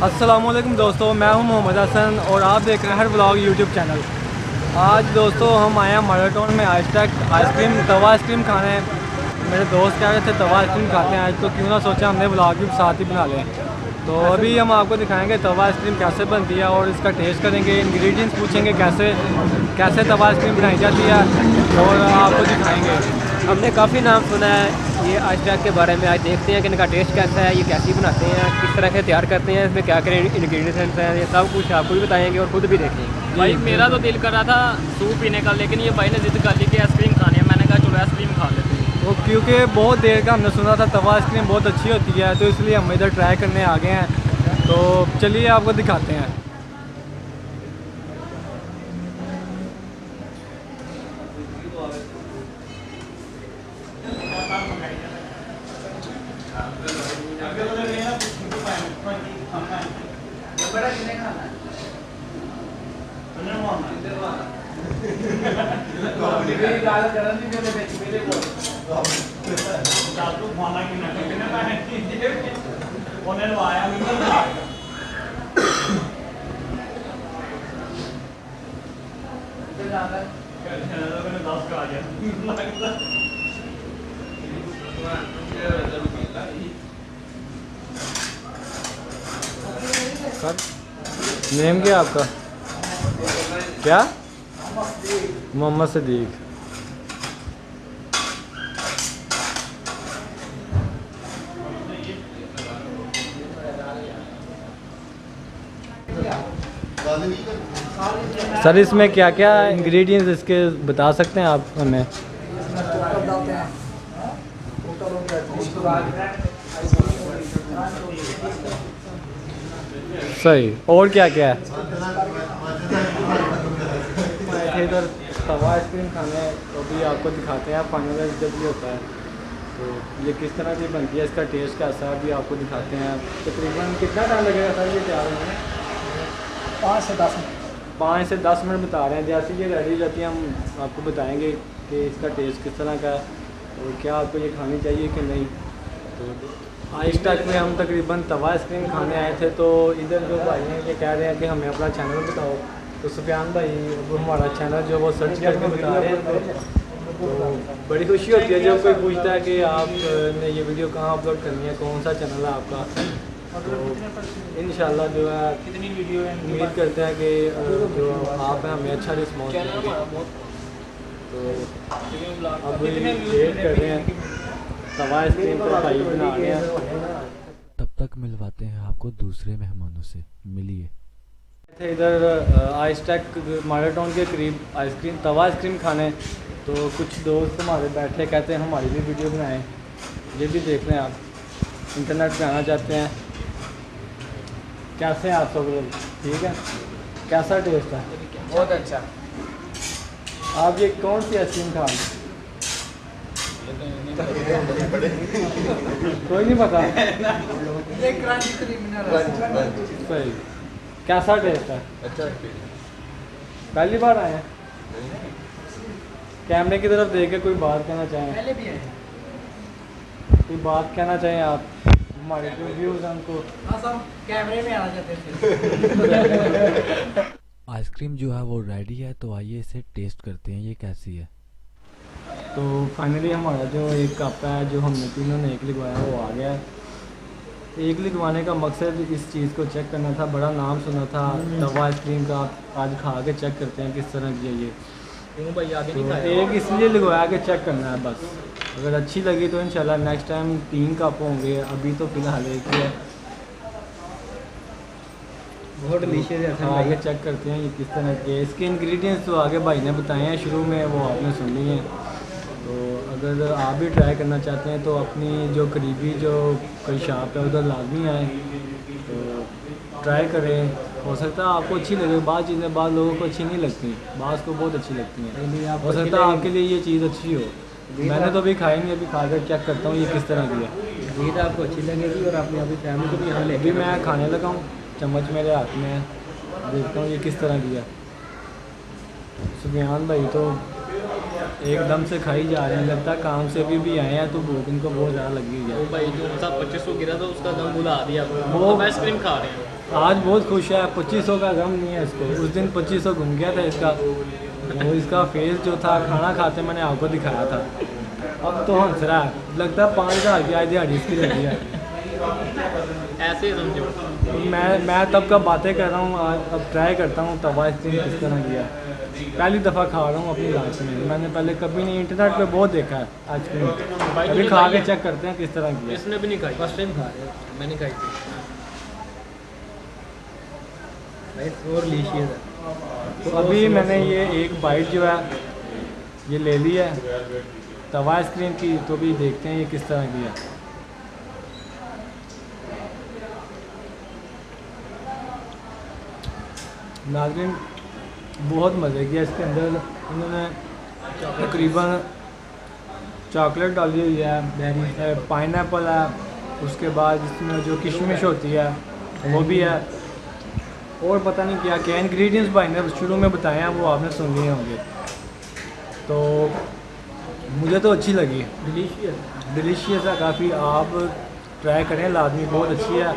अस्सलामुअलैकुम दोस्तों, मैं हूं मोहम्मद हसन और आप देख रहे हैं हर व्लॉग यूट्यूब चैनल। आज दोस्तों हम आए हैं माराटोन में आज तक आइसक्रीम तवा आइसक्रीम खाने। मेरे दोस्त कह रहे थे तवा आइसक्रीम खाते हैं आज, तो क्यों ना सोचा हमने व्लॉग भी साथ ही बना लें। तो अभी हम आपको दिखाएंगे तवा आइसक्रीम कैसे बनती है और इसका टेस्ट करेंगे, इंग्रेडिएंट्स पूछेंगे कैसे कैसे तवा आइसक्रीम बनाई जाती है और आपको दिखाएंगे। हमने काफ़ी नाम सुना है ये आइसक्रीम के बारे में। आज देखते हैं कि इनका टेस्ट कैसा है, ये कैसी बनाते हैं, किस तरह से तैयार करते हैं, इसमें क्या क्या इंग्रेडिएंट्स हैं, ये सब कुछ आपको भी बताएंगे और खुद भी देखेंगे। भाई मेरा तो दिल कर रहा था सूप पीने का, लेकिन ये भाई ने जिद कर ली कि आइसक्रीम खानी है। मैंने कहा चलो आइसक्रीम खा लेते हैं। वो क्योंकि बहुत देर का हमने सुना था तवा आइसक्रीम बहुत अच्छी होती है, तो इसलिए हम इधर ट्राई करने आ गए हैं। तो चलिए आपको दिखाते हैं। नेम क्या आपका? क्या? मोहम्मद सदीक। सर इसमें क्या क्या इंग्रेडिएंट्स इसके बता सकते हैं आप हमें? सही, और क्या क्या है? इधर तवा आइसक्रीम खाने, तो भी आपको दिखाते हैं फाइनल जब ये होता है तो ये किस तरह की बनती है, इसका टेस्ट कैसा है भी आपको दिखाते हैं। तकरीबन कितना टाइम लगेगा सर ये तैयार होने में? 5 से 10 मिनट। 5 से 10 मिनट बता रहे हैं। जैसे ये रेडी हो जाती है हम आपको बताएंगे कि इसका टेस्ट किस तरह का है और क्या आपको ये खानी चाहिए कि नहीं। तो आज तक में हम तकरीबन तवा आइसक्रीम खाने आए थे, तो इधर जो भाई हैं ये कह रहे हैं कि हमें अपना चैनल बताओ। तो सुफियान भाई वो हमारा चैनल जो वो सर्च करके बता रहे हैं। तो बड़ी खुशी होती है जब कोई पूछता है कि आपने ये वीडियो कहाँ अपलोड करनी है, कौन सा चैनल है आपका। तो इंशाल्लाह जो है कितनी वीडियो है? उम्मीद करते हैं कि जो आप हैं हमें अच्छा रिस्पॉन्स देंगे। तो अब वेट कर रहे हैं तवा आइसक्रीम तो भाई बना रहे हैं। तब तक मिलवाते हैं आपको दूसरे मेहमानों से। मिलिए। इधर आज तक माराटोन के करीब आइसक्रीम तवा आइसक्रीम खाने, तो कुछ दोस्त हमारे बैठे कहते हैं हमारी भी वीडियो बनाएं। ये भी देख लें, आप इंटरनेट पे आना चाहते हैं। कैसे हैं आप सब लोग? ठीक है। कैसा टेस्ट है? बहुत अच्छा। आप ये कौन सी आइसक्रीम खा रहे हैं? कोई नहीं पता। सही। कैसा टेस्ट है? अच्छा। पहली बार आए हैं? कैमरे की तरफ देख के कोई बात कहना चाहें? पहले भी है। कोई बात कहना चाहें आप हमारे जो व्यूज़ हैं उनको? हाँ सब कैमरे में आ जाते थे। आइसक्रीम जो है वो रेडी है, तो आइए इसे टेस्ट करते हैं ये कैसी है। तो फाइनली हमारा जो एक कप है जो हमने तीनों ने एक लिखवाया वो आ गया है। एक लिखवाने का मकसद इस चीज़ को चेक करना था, बड़ा नाम सुना था तवा आइसक्रीम का। आज खा के चेक करते हैं किस तरह की है ये। क्यों भाई आगे तो नहीं खाया? एक इसलिए लगवाया कि चेक करना है बस। अगर अच्छी लगी तो इंशाल्लाह नेक्स्ट टाइम 3 कप होंगे, अभी तो फ़िलहाल एक ही है। बहुत डिलीशियस है। तो आगे चेक करते हैं ये किस तरह के। इसके इंग्रेडिएंट्स तो आगे भाई ने बताए हैं शुरू में, वो आपने सुन लिए हैं। तो अगर आप भी ट्राई करना चाहते हैं तो अपनी जो करीबी जो कोई शॉप है उधर लाजमी आए, तो ट्राई करें। हो सकता है आपको अच्छी लगे। बाद चीज़ें बाद लोगों को अच्छी नहीं लगती, बाद को बहुत अच्छी लगती हैं। हो सकता है आपके लिए ये चीज़ अच्छी हो। मैंने तो अभी खाई नहीं, अभी खा कर चेक करता हूँ ये किस तरह की है। जीत आपको अच्छी लगेगी और अपनी अभी फैमिली को भी यहाँ ले। अभी मैं खाने लगा हूँ, चम्मच मेरे हाथ में है, देखता हूँ ये किस तरह की है। सुफियान भाई तो एकदम से खाई जा रहे हैं, लगता है काम से भी आए हैं तो भूख इनको बहुत ज़्यादा लगी हुई है। भाई जो सा 2500 गिरा था उसका दम बुला दिया। वो अब आइसक्रीम खा रहे हैं। आज बहुत खुश है, 2500 का गम नहीं है इसको। उस दिन 2500 घूम गया था इसका, वो इसका फेस जो था खाना खाते मैंने आपको दिखाया था। अब तो हंस रहा है, लगता है 5000 की आज दिहाड़ी इसकी रहती है। ऐसे ही समझो। मैं तब का बातें कर रहा हूँ, आज अब ट्राई करता हूँ तवा आइसक्रीम किस तरह किया। पहली दफ़ा खा रहा हूँ अपनी लाइफ में, मैंने पहले कभी नहीं, इंटरनेट पे बहुत देखा है आइसक्रीम। अभी खा के चेक करते हैं किस तरह की है। इसने भी नहीं खाई, फर्स्ट टाइम खा रहे हो, मैंने खाई थी। और लीशियस है। तो अभी मैंने ये एक बाइट जो है ये ले ली है तवा आइसक्रीम की, तो भी देखते हैं ये किस तरह की है। नाज़रीन बहुत मज़े किया, इसके अंदर इन्होंने तकरीबन चॉकलेट डाली हुई है, पाइनएप्पल है, उसके बाद इसमें जो किशमिश होती है वो भी है, और पता नहीं क्या क्या इंग्रेडिएंट्स भाई ने शुरू में बताए हैं, वो आपने सुन लिए होंगे। तो मुझे तो अच्छी लगी, डिलीशियस है काफ़ी। आप ट्राई करें लाजमी, बहुत अच्छी है।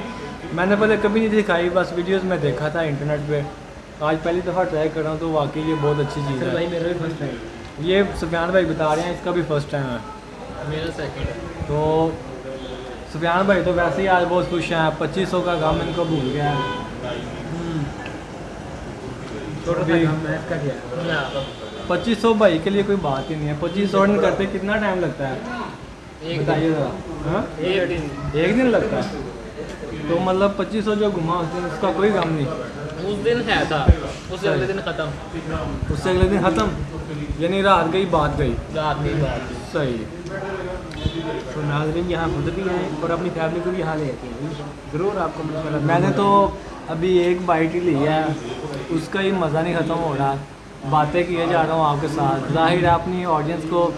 मैंने पहले कभी नहीं दिखाई, बस वीडियोस में देखा था इंटरनेट पे, आज पहली दफ़ा ट्राई कर रहा हूँ, तो वाकई ये बहुत अच्छी चीज़ है। भाई मेरा भी फर्स्ट टाइम। ये सुफियान भाई बता रहे हैं इसका भी फर्स्ट टाइम है। मेरा सेकंड है। तो सुफियान भाई तो वैसे ही आज बहुत खुश हैं, 2500 का काम इनको भूल गया है। छोटा सा काम है इसका क्या है? 2500 भाई के लिए कोई बात ही नहीं है। 2500 ऑर्डर करते कितना टाइम लगता है एक बताइए ज़रा। हाँ, एक दिन एक दिन लगता है, तो मतलब 2500 जो घुमा उस दिन उसका कोई गम नहीं। उस दिन है था, उससे अगले दिन ख़त्म। उससे अगले दिन ख़त्म, यानी रात गई बात गई। रात की बात। सही। तो नाज़रीन यहाँ खुद भी हैं और अपनी फैमिली को भी यहाँ ले आते हैं, ज़रूर आपको मिलेगा। मैंने तो अभी एक बाइट ही ली है, उसका ही मज़ा नहीं ख़त्म हो रहा। बातें किए जा रहा हूँ आपके साथ, जाहिर है अपनी ऑडियंस को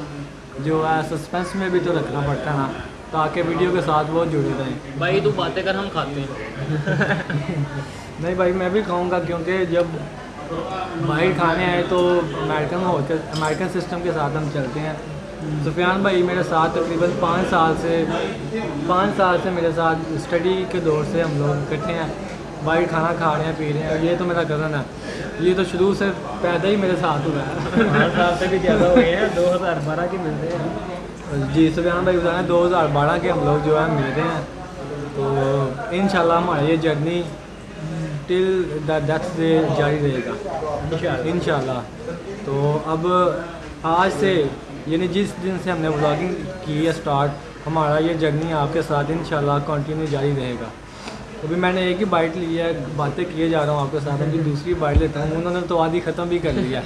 जो है सस्पेंस में भी तो रखना पड़ता है ना, ताकि वीडियो के साथ वो जुड़े रहें। भाई तू बातें कर, हम खाते हैं। नहीं भाई मैं भी खाऊंगा, क्योंकि जब बाहर खाने आए तो अमेरिकन सिस्टम के साथ हम चलते हैं। सुफियान भाई मेरे साथ तकरीबन 5 साल से मेरे साथ स्टडी के दौर से हम लोग इकट्ठे हैं, बाहर खाना खा रहे हैं, पी रहे हैं। ये तो मेरा कज़न है, ये तो शुरू से पैदा ही मेरे साथ हुआ है। 8 साल से भी ज़्यादा हुए हैं, 2012 के मिलते हैं। जी सुफियान भाई बता रहे हैं 2012 के हम लोग जो है मिल रहे हैं। तो इंशाल्लाह हमारी ये जर्नी टिल द डेथ से जारी रहेगा इंशाल्लाह। तो अब आज से यानी जिस दिन से हमने व्लॉगिंग की है स्टार्ट, हमारा ये जर्नी आपके साथ इंशाल्लाह कंटिन्यू जारी रहेगा। अभी मैंने एक ही बाइट ली है, बातें किए जा रहा हूँ आपके साथ, अभी दूसरी बाइट लेता हूँ। उन्होंने तो आधी ख़त्म भी कर लिया,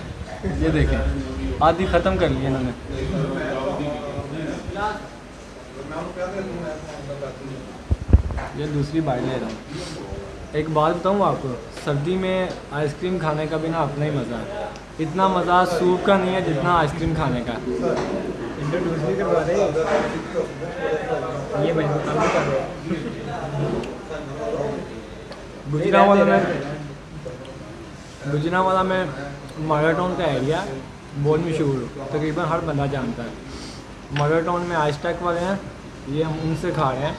ये देखें आधी ख़त्म कर लिया इन्होंने। ये दूसरी बाइट ले रहा हूँ। एक बात बताऊँ आपको, सर्दी में आइसक्रीम खाने का भी ना अपना ही मज़ा है। इतना मज़ा सूप का नहीं है जितना आइसक्रीम खाने का। इंट्रोड्यूस भी करवा रहे हैं ये भाई, काम भी कर रहे हैं। गुजरांवाला में माराटोन का एरिया बहुत मशहूर, तकरीबन हर बंदा जानता है। माराटोन में आइसटैक वाले हैं, ये हम उनसे खा रहे हैं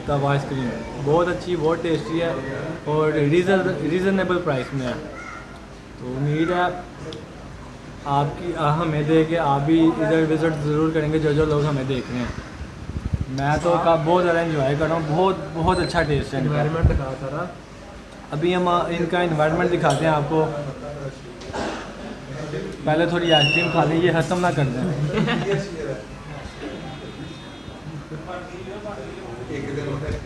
तब आइसक्रीम, बहुत अच्छी, बहुत टेस्टी है और रीज़नेबल प्राइस में है। तो उम्मीद है आपकी हमें देख के आप भी इधर विज़िट ज़रूर करेंगे, जो लोग हमें देख रहे हैं। मैं तो बहुत ज़्यादा इन्जॉय कर रहा हूँ, बहुत अच्छा टेस्ट है। एनवायरनमेंट दिखा सारा। अभी हम इनका इन्वायरमेंट दिखाते हैं आपको। पहले थोड़ी आइसक्रीम खा लें, ये ख़त्म ना कर दें।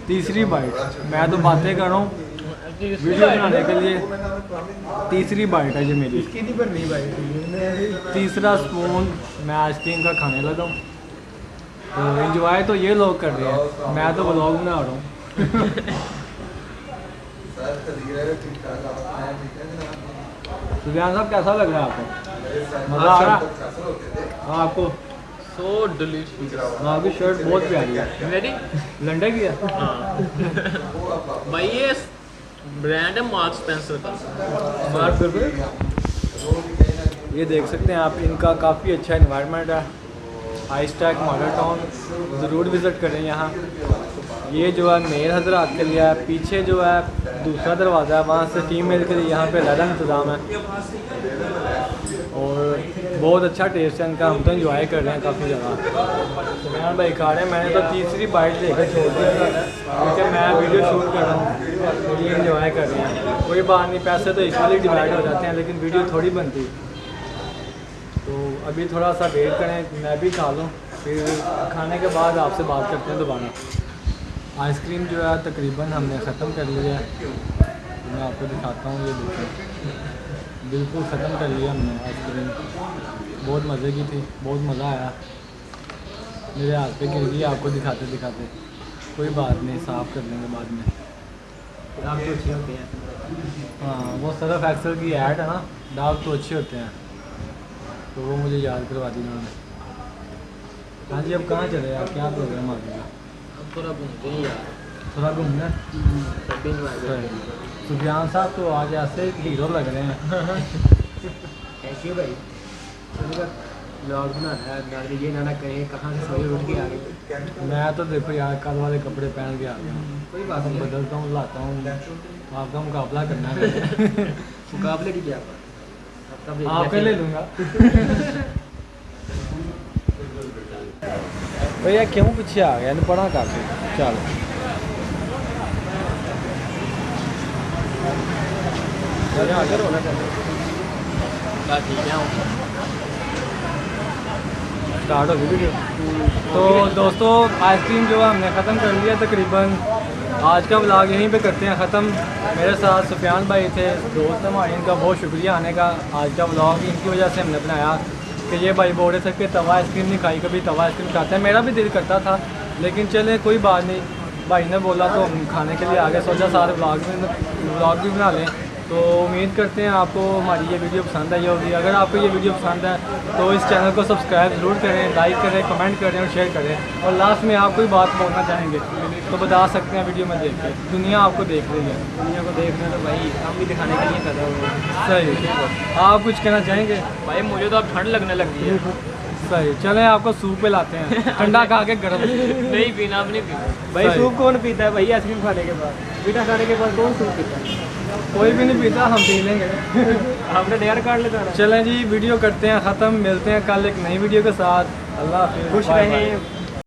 तीसरी बाइट, मैं तो बातें कर रहा हूँ वीडियो बनाने के लिए, तीसरी बाइट है ये मेरी। इसकी नहीं बननी भाई। तीसरा स्पून मैं आइसक्रीम का खाने लगा हूँ। तो एंजॉय तो ये लोग कर रहे हैं, मैं तो व्लॉग बना रहा हूँ। सुफियान साहब कैसा लग रहा है आपको, मज़ा आ रहा है? हाँ आपको सो डिलीशियस। आपकी शर्ट बहुत प्यारी है। मेरी लंडे की है। हाँ भाई, ये ब्रांड है मार्क स्पेंसर का। ये देख सकते हैं आप, इनका काफ़ी अच्छा इन्वायरमेंट है। आइसटैक माराटोन ज़रूर विज़िट करें यहाँ। ये जो है मेयर हजरात के लिए है, पीछे जो है दूसरा दरवाज़ा है, वहाँ से फीमेल के लिए यहाँ पे अलग इंतज़ाम है और बहुत अच्छा टेस्ट है इनका। हम तो इंजॉय कर रहे हैं काफ़ी ज़्यादा। सुफियान भाई खा रहे हैं, मैंने तो तीसरी बाइट लेकर छोड़ दिया था क्योंकि मैं वीडियो शूट कर रहा हूँ, तो ये इंजॉय कर रहे हैं। कोई बात नहीं, पैसे तो इक्वली डिवाइड हो जाते हैं लेकिन वीडियो थोड़ी बनती। तो अभी थोड़ा सा वेट करें, मैं भी खा लूँ, फिर खाने के बाद आपसे बात करते हैं दोबारा। आइसक्रीम जो है तकरीबन हमने ख़त्म कर लिया है, मैं आपको दिखाता हूँ। ये देखिए बिल्कुल ख़त्म कर लिया हमने आइसक्रीम। बहुत मज़े की थी, बहुत मज़ा आया। मेरे हाथ पे गिर गई आपको दिखाते दिखाते। कोई बात नहीं, साफ़ कर लेंगे बाद में। दाग तो अच्छे होते हैं। हाँ, वो सरफ एक्सल की ऐड है ना, दाग तो अच्छे होते हैं, तो वो मुझे याद करवा दी उन्होंने। हाँ जी, अब कहाँ चले यार, क्या प्रोग्राम आ गया? थोड़ा घूमते हैं यार, थोड़ा घूमना। सब इंजॉय करें। सुफियान साहब तो आज ऐसे हीरो लग रहे हैं। थैंक यू भाई। ब्लॉग बनाना है, दादी ये ना कहें कहाँ से सोए उठ के आ गए। मैं तो देखो यार कल वाले कपड़े पहन के आ गया हूँ। कोई बात नहीं, बदलता हूँ, लाता हूँ, आपका मुकाबला करना है। मुकाबले की क्या बात, आपके ले लूँगा। भैया क्यों पीछे आ गया, पढ़ा काफी। चलो स्टार्ट हो गई वीडियो। तो दोस्तों आइसक्रीम जो है हमने ख़त्म कर लिया तकरीबन। आज का व्लॉग यहीं पे करते हैं ख़त्म। मेरे साथ सुफियान भाई थे, दोस्त हमारे, इनका बहुत शुक्रिया आने का। आज का व्लॉग इनकी वजह से हमने बनाया कि ये भाई बोल रहे थे कि तवा आइसक्रीम नहीं खाई, कभी तवा आइसक्रीम खाते हैं। मेरा भी दिल करता था लेकिन चले कोई बात नहीं, भाई ने बोला तो हम खाने के लिए आ गए। सोचा सारे व्लॉग भी बना लें। तो उम्मीद करते हैं आपको हमारी ये वीडियो पसंद आई होगी। अगर आपको ये वीडियो पसंद है तो इस चैनल को सब्सक्राइब ज़रूर करें, लाइक करें, कमेंट करें और शेयर करें। और लास्ट में आप कोई बात बोलना चाहेंगे तो बता सकते हैं वीडियो में देख के। दुनिया आपको देख रही है, दुनिया को देखना तो भाई हम भी दिखाने के लिए पैदा हुए हैं। सही। आप कुछ कहना चाहेंगे? भाई मुझे तो अब ठंड लगने लगी है। सही, चलें आपको सूप पे लाते हैं, ठंडा खा के गर्म। नहीं पीना, अब नहीं पीना। भाई सूप कौन पीता है भाई आइसक्रीम खाने के बाद? बिना खाने के बाद कौन सूप पीता है? कोई भी नहीं पीता, हम पी लेंगे। आपने डेयर कार्ड लेता है। चलें जी, वीडियो करते हैं ख़त्म। मिलते हैं कल एक नई वीडियो के साथ। अल्लाह हाफिज़, खुश बाय बाय। रहें।